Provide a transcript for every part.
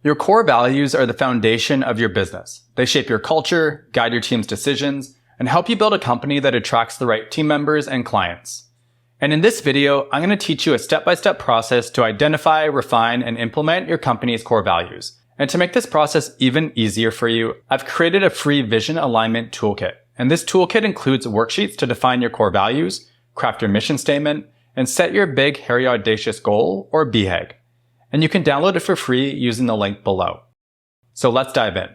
Your core values are the foundation of your business. They shape your culture, guide your team's decisions, and help you build a company that attracts the right team members and clients. And in this video, I'm going to teach you a step-by-step process to identify, refine, and implement your company's core values. And to make this process even easier for you, I've created a free vision alignment toolkit. And this toolkit includes worksheets to define your core values, craft your mission statement, and set your big, hairy, audacious goal, or BHAG. And you can download it for free using the link below. So let's dive in.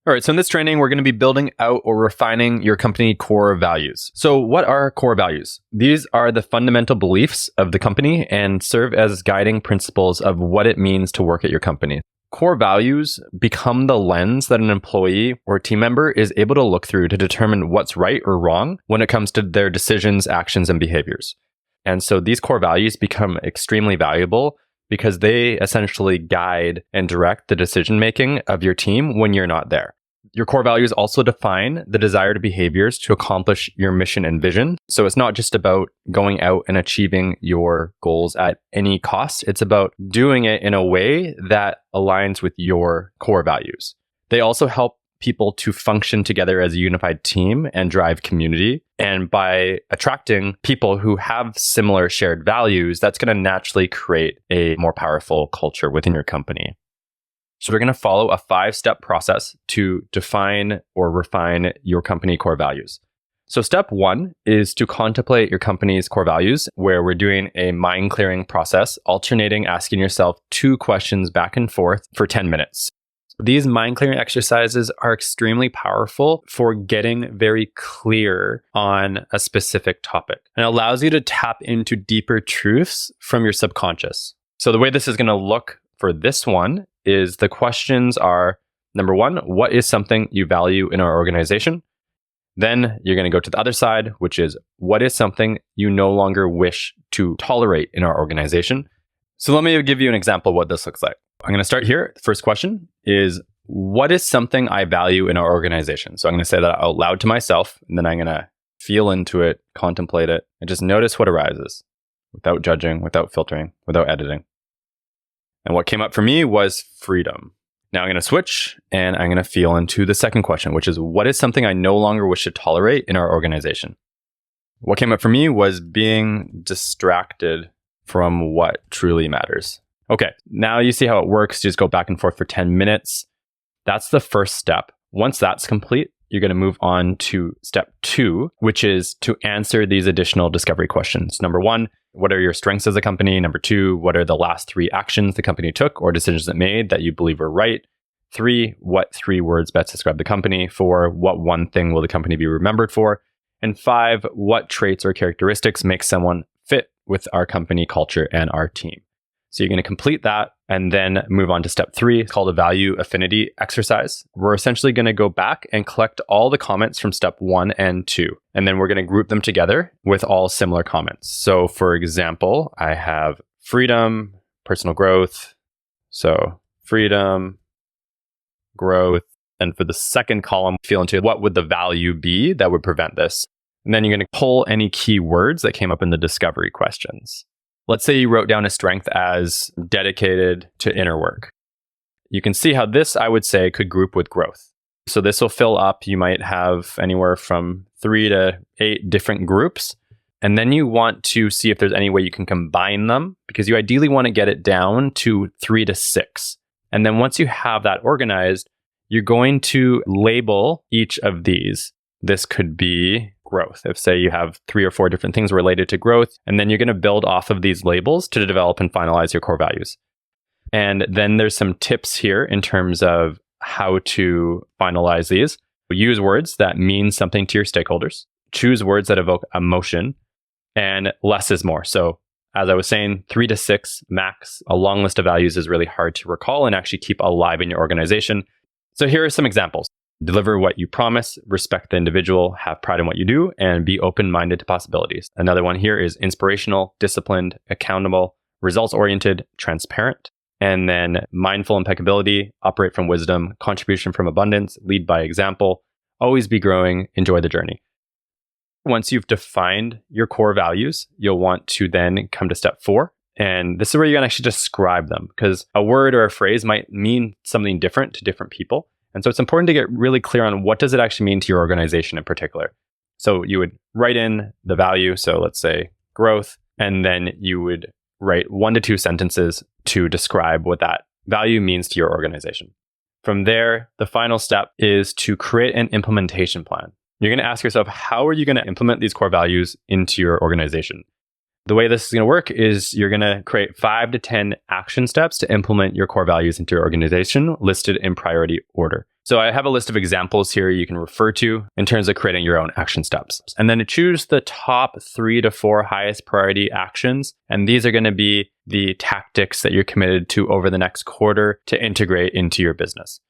All right, so in this training, we're going to be building out or refining your company core values. So what are core values? These are the fundamental beliefs of the company and serve as guiding principles of what it means to work at your company. Core values become the lens that an employee or team member is able to look through to determine what's right or wrong when it comes to their decisions, actions, and behaviors. And so these core values become extremely valuable because they essentially guide and direct the decision-making of your team when you're not there. Your core values also define the desired behaviors to accomplish your mission and vision. So it's not just about going out and achieving your goals at any cost. It's about doing it in a way that aligns with your core values. They also help people to function together as a unified team and drive community. And by attracting people who have similar shared values, that's going to naturally create a more powerful culture within your company. So we're going to follow a 5-step process to define or refine your company core values. So step 1 is to contemplate your company's core values, where we're doing a mind clearing process, alternating asking yourself 2 questions back and forth for 10 minutes. These mind clearing exercises are extremely powerful for getting very clear on a specific topic, and it allows you to tap into deeper truths from your subconscious. So the way this is going to look for this one is the questions are, number 1, what is something you value in our organization? Then you're going to go to the other side, which is, what is something you no longer wish to tolerate in our organization? So let me give you an example of what this looks like. I'm going to start here. The first question is, what is something I value in our organization? So I'm going to say that out loud to myself, and then I'm going to feel into it, contemplate it, and just notice what arises without judging, without filtering, without editing. And what came up for me was freedom. Now I'm going to switch and I'm going to feel into the second question, which is, what is something I no longer wish to tolerate in our organization? What came up for me was being distracted from what truly matters. Okay, now you see how it works. You just go back and forth for 10 minutes. That's the first step. Once that's complete, you're going to move on to step 2, which is to answer these additional discovery questions. Number 1, what are your strengths as a company? Number 2, what are the last 3 actions the company took or decisions it made that you believe were right? 3, what 3 words best describe the company? 4, what one thing will the company be remembered for? And 5, what traits or characteristics make someone fit with our company culture and our team? So you're going to complete that and then move on to step 3, called a value affinity exercise. We're essentially going to go back and collect all the comments from step 1 and 2. And then we're going to group them together with all similar comments. So for example, I have freedom, personal growth. So freedom, growth. And for the second column, feel into what would the value be that would prevent this? And then you're going to pull any key words that came up in the discovery questions. Let's say you wrote down a strength as dedicated to inner work. You can see how this, I would say, could group with growth. So this will fill up. You might have anywhere from 3 to 8 different groups. And then you want to see if there's any way you can combine them, because you ideally want to get it down to 3 to 6. And then once you have that organized, you're going to label each of these. This could be growth. If, say, you have 3 or 4 different things related to growth, and then you're going to build off of these labels to develop and finalize your core values. And then there's some tips here in terms of how to finalize these. Use words that mean something to your stakeholders. Choose words that evoke emotion, and less is more. So as I was saying, 3 to 6 max. A long list of values is really hard to recall and actually keep alive in your organization. So here are some examples. Deliver what you promise, respect the individual, have pride in what you do, and be open-minded to possibilities. Another one here is inspirational, disciplined, accountable, results-oriented, transparent, and then mindful impeccability, operate from wisdom, contribution from abundance, lead by example, always be growing, enjoy the journey. Once you've defined your core values, you'll want to then come to step 4, And this is where you can actually describe them, because a word or a phrase might mean something different to different people. And so it's important to get really clear on what does it actually mean to your organization in particular. So you would write in the value. So let's say growth, and then you would write 1 to 2 sentences to describe what that value means to your organization. From there, the final step is to create an implementation plan. You're going to ask yourself, how are you going to implement these core values into your organization? The way this is going to work is you're going to create 5 to 10 action steps to implement your core values into your organization, listed in priority order. So I have a list of examples here you can refer to in terms of creating your own action steps. And then choose the top 3 to 4 highest priority actions. And these are going to be the tactics that you're committed to over the next quarter to integrate into your business.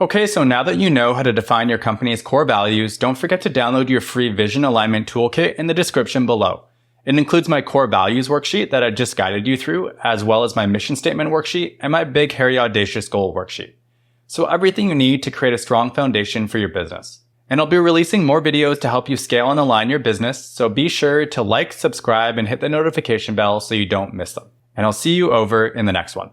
Okay, so now that you know how to define your company's core values, don't forget to download your free vision alignment toolkit in the description below. It includes my core values worksheet that I just guided you through, as well as my mission statement worksheet and my big, hairy, audacious goal worksheet. So everything you need to create a strong foundation for your business. And I'll be releasing more videos to help you scale and align your business, so be sure to like, subscribe, and hit the notification bell so you don't miss them. And I'll see you over in the next one.